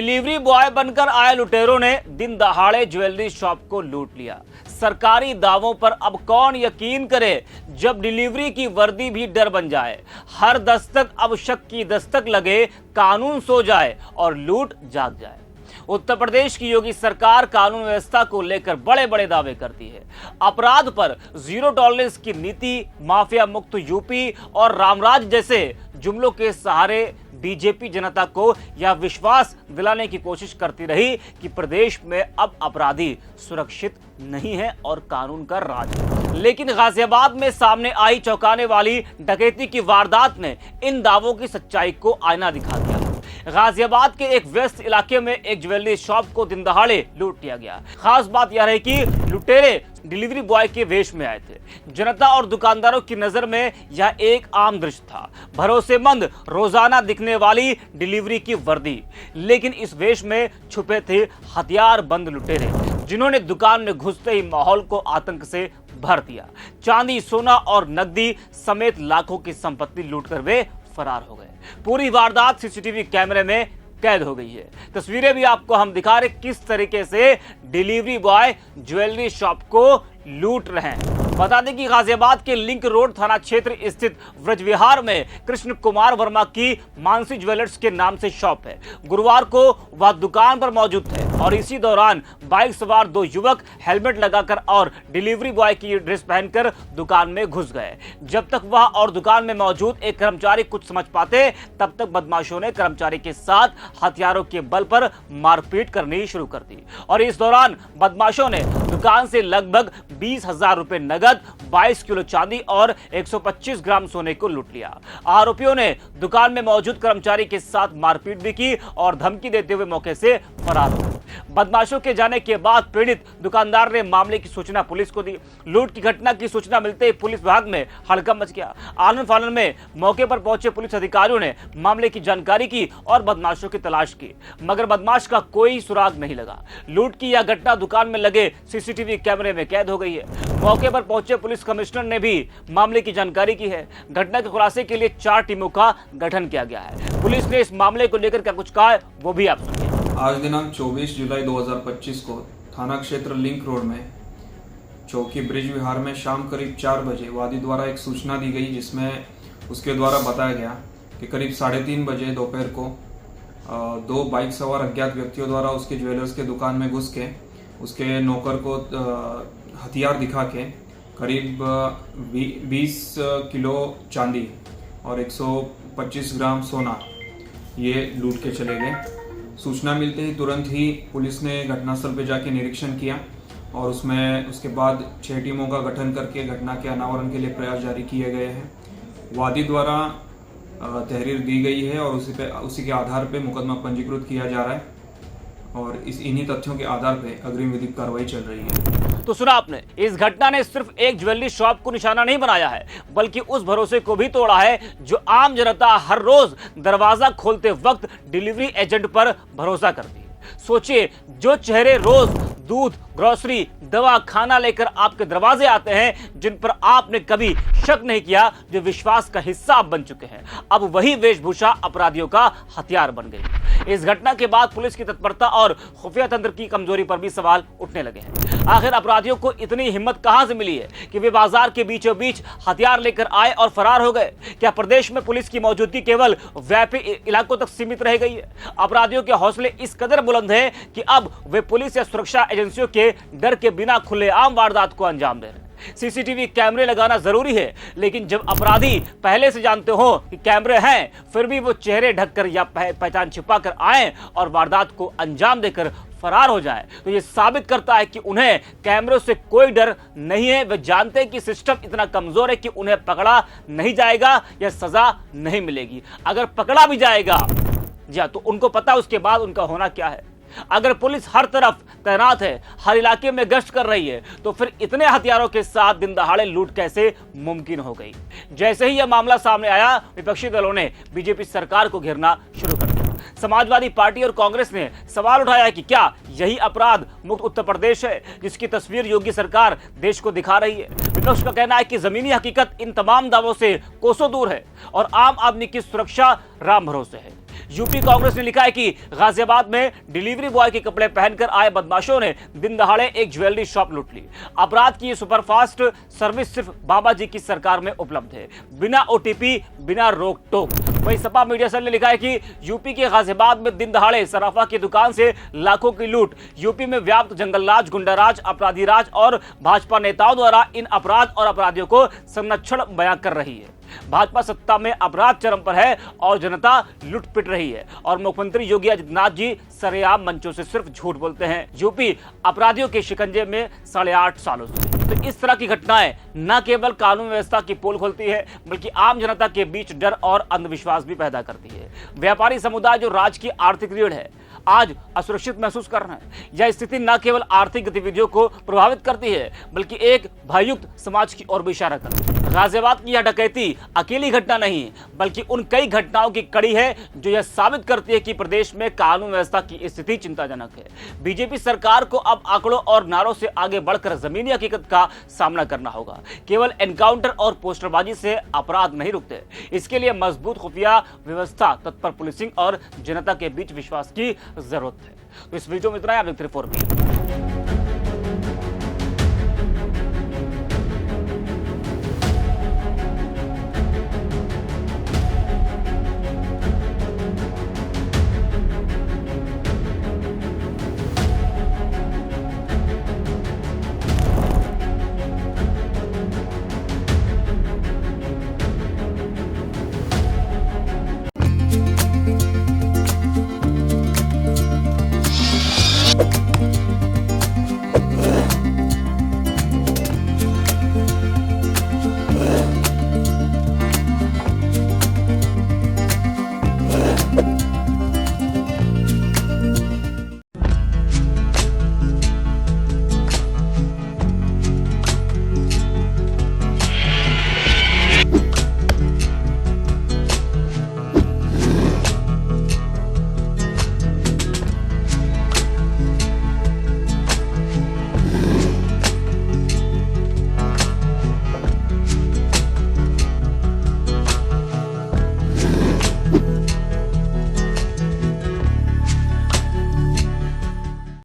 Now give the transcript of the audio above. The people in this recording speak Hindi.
डिलीवरी बॉय बनकर आए लुटेरों ने दिन दहाड़े ज्वेलरी शॉप को लूट लिया। सरकारी दावों पर अब कौन यकीन करे जब डिलीवरी की वर्दी भी डर बन जाए। हर दस्तक अब शक की दस्तक लगे, कानून सो जाए और लूट जाग जाए। उत्तर प्रदेश की योगी सरकार कानून व्यवस्था को लेकर बड़े बड़े दावे करती है। अपराध पर जीरो टॉलरेंस की नीति, माफिया मुक्त यूपी और रामराज जैसे जुमलों के सहारे बीजेपी जनता को यह विश्वास दिलाने की कोशिश करती रही कि प्रदेश में अब अपराधी सुरक्षित नहीं है और कानून का राज है। लेकिन गाजियाबाद में सामने आई चौंकाने वाली डकैती की वारदात ने इन दावों की सच्चाई को आईना दिखा दिया। गाजियाबाद के एक व्यस्त इलाके में एक ज्वेलरी शॉप को दिन दहाड़े लूट लिया गया। खास बात यह रही कि लुटेरे डिलीवरी बॉय के वेश में आए थे। जनता और दुकानदारों की नजर में यह एक आम दृश्य था, भरोसेमंद रोजाना दिखने वाली डिलीवरी की वर्दी। लेकिन इस वेश में छुपे थे हथियार बंद लुटेरे, जिन्होंने दुकान में घुसते ही माहौल को आतंक से भर दिया। चांदी, सोना और नकदी समेत लाखों की संपत्ति लूटकर वे फरार हो गए। पूरी वारदात सीसीटीवी कैमरे में कैद हो गई है। तस्वीरें भी आपको हम दिखा रहे किस तरीके से डिलीवरी बॉय ज्वेलरी शॉप को लूट रहे हैं। बता दें कि गाजियाबाद के लिंक रोड थाना क्षेत्र स्थित व्रजविहार में कृष्ण कुमार वर्मा की मानसी ज्वेलर्स के नाम से शॉप है। गुरुवार को वह दुकान पर मौजूद थे और इसी दौरान बाइक सवार दो युवक हेलमेट लगाकर और डिलीवरी बॉय की ड्रेस पहनकर दुकान में घुस गए। जब तक वह और दुकान में मौजूद एक कर्मचारी कुछ समझ पाते, तब तक बदमाशों ने कर्मचारी के साथ हथियारों के बल पर मारपीट करनी शुरू कर दी और इस दौरान बदमाशों ने दुकान से लगभग 20,000 रुपए नगद, 22 किलो चांदी और 125 ग्राम सोने को लूट लिया। आरोपियों ने दुकान में मौजूद कर्मचारी के साथ मारपीट भी की और धमकी देते हुए मौके से फरार हो गए। बदमाशों के जाने के बाद पीड़ित दुकानदार ने मामले की सूचना पुलिस को दी। लूट की घटना की सूचना मिलते ही पुलिस विभाग में हड़कंप मच गया। आनन फानन में मौके पर पहुंचे पुलिस अधिकारियों ने मामले की जानकारी की और बदमाशों की तलाश की, मगर बदमाश का कोई सुराग नहीं लगा। लूट की यह घटना दुकान में लगे सीसीटीवी कैमरे में कैद हो गई है। मौके पर पहुंचे पुलिस कमिश्नर ने भी मामले की जानकारी की है। घटना के खुलासे के लिए 4 टीमों का गठन किया गया है। पुलिस ने इस मामले को लेकर क्या कुछ कहा है वो भी आप सुनिए। आज दिनांक 24 जुलाई 2025 को थाना क्षेत्र लिंक रोड में चौकी ब्रिज विहार में शाम करीब 4 बजे वादी द्वारा एक सूचना दी गई, जिसमें उसके द्वारा बताया गया कि करीब 3:30 बजे दोपहर को 2 बाइक सवार अज्ञात व्यक्तियों द्वारा उसके ज्वेलर्स के दुकान में घुस के उसके नौकर को हथियार दिखा के करीब 20 किलो चांदी और 125 ग्राम सोना ये लूट के चले गए। सूचना मिलते ही तुरंत ही पुलिस ने घटनास्थल पर जाके निरीक्षण किया और उसके बाद 6 टीमों का गठन करके घटना के अनावरण के लिए प्रयास जारी किए गए हैं। वादी द्वारा तहरीर दी गई है और उसी के आधार पे मुकदमा पंजीकृत किया जा रहा है और इन्हीं तथ्यों के आधार पे अग्रिम विधिक कार्रवाई चल रही है। तो सुना आपने, इस घटना ने सिर्फ एक ज्वेलरी शॉप को निशाना नहीं बनाया है, बल्कि उस भरोसे को भी तोड़ा है जो आम जनता हर रोज दरवाजा खोलते वक्त डिलीवरी एजेंट पर भरोसा करती है। सोचिए, जो चेहरे रोज दूध, ग्रोसरी, दवा, खाना लेकर आपके दरवाजे आते हैं, जिन पर आपने कभी शक नहीं किया, जो विश्वास का हिस्सा आप बन चुके हैं, अब वही वेशभूषा अपराधियों का हथियार बन गई। इस घटना के बाद पुलिस की तत्परता और खुफिया तंत्र की कमजोरी पर भी सवाल उठने लगे हैं। आखिर अपराधियों को इतनी हिम्मत कहां से मिली है कि वे बाजार के बीचों बीच हथियार लेकर आए और फरार हो गए? क्या प्रदेश में पुलिस की मौजूदगी केवल व्यापी इलाकों तक सीमित रह गई है? अपराधियों के हौसले इस कदर बुलंद हैं कि अब वे पुलिस या सुरक्षा एजेंसियों के डर के बिना खुलेआम वारदात को अंजाम दे रहे हैं। सीसीटीवी कैमरे लगाना जरूरी है, लेकिन जब अपराधी पहले से जानते हो कि कैमरे हैं, फिर भी वो चेहरे ढककर या पहचान छिपाकर आए और वारदात को अंजाम देकर फरार हो जाए, तो ये साबित करता है कि उन्हें कैमरों से कोई डर नहीं है। वे जानते हैं कि सिस्टम इतना कमजोर है कि उन्हें पकड़ा नहीं जाएगा या सजा नहीं मिलेगी। अगर पकड़ा भी जाएगा तो उनको पता उसके बाद उनका होना क्या है। अगर पुलिस हर तरफ तैनात है, हर इलाके में गश्त कर रही है, तो फिर इतने हथियारों के साथ दिन दहाड़े लूट कैसे मुमकिन हो गई? जैसे ही यह मामला सामने आया, विपक्षी दलों ने बीजेपी सरकार को घेरना शुरू कर दिया। समाजवादी पार्टी और कांग्रेस ने सवाल उठाया कि क्या यही अपराध मुक्त उत्तर प्रदेश है जिसकी तस्वीर योगी सरकार देश को दिखा रही है? विपक्ष का कहना है कि जमीनी हकीकत इन तमाम दावों से कोसों दूर है और आम आदमी की सुरक्षा राम भरोसे है। यूपी कांग्रेस ने लिखा है कि गाजियाबाद में डिलीवरी बॉय के कपड़े पहनकर आए बदमाशों ने दिन दहाड़े एक ज्वेलरी शॉप लूट ली। अपराध की ये सुपरफास्ट सर्विस सिर्फ बाबा जी की सरकार में उपलब्ध है, बिना ओटीपी, बिना रोक टोक। वहीं सपा मीडिया सेल ने लिखा है कि यूपी के गाजियाबाद में दिन दहाड़े सराफा की दुकान से लाखों की लूट। यूपी में व्याप्त जंगलराज, गुंडाराज, अपराधी राज और भाजपा नेताओं द्वारा इन अपराध और अपराधियों को संरक्षण बयां कर रही है। भाजपा सत्ता में अपराध चरम पर है और जनता लुट पिट रही है और मुख्यमंत्री योगी आदित्यनाथ जी सरेआम मंचों से सिर्फ झूठ बोलते हैं। यूपी अपराधियों के शिकंजे में 8.5 सालों से। तो इस तरह की घटनाएं न केवल कानून व्यवस्था की पोल खोलती है, बल्कि आम जनता के बीच डर और अंधविश्वास भी पैदा करती है। व्यापारी समुदाय जो राज्य की आर्थिक रीढ़ है, आज असुरक्षित महसूस कर रहे हैं। यह स्थिति न केवल आर्थिक गतिविधियों को प्रभावित करती है, बल्कि एक भययुक्त समाज की ओर भी इशारा करती है। गाजियाबाद की यह डकैती अकेली घटना नहीं, बल्कि उन कई घटनाओं की कड़ी है जो यह साबित करती है कि प्रदेश में कानून व्यवस्था की स्थिति चिंताजनक है। बीजेपी सरकार को अब आंकड़ों और नारों से आगे बढ़कर जमीनी हकीकत का सामना करना होगा। केवल एनकाउंटर और पोस्टरबाजी से अपराध नहीं रुकते। इसके लिए मजबूत खुफिया व्यवस्था, तत्पर पुलिसिंग और जनता के बीच विश्वास की जरूरत है। तो इस वीडियो में इतना ही। आप देखते रहिए 4B।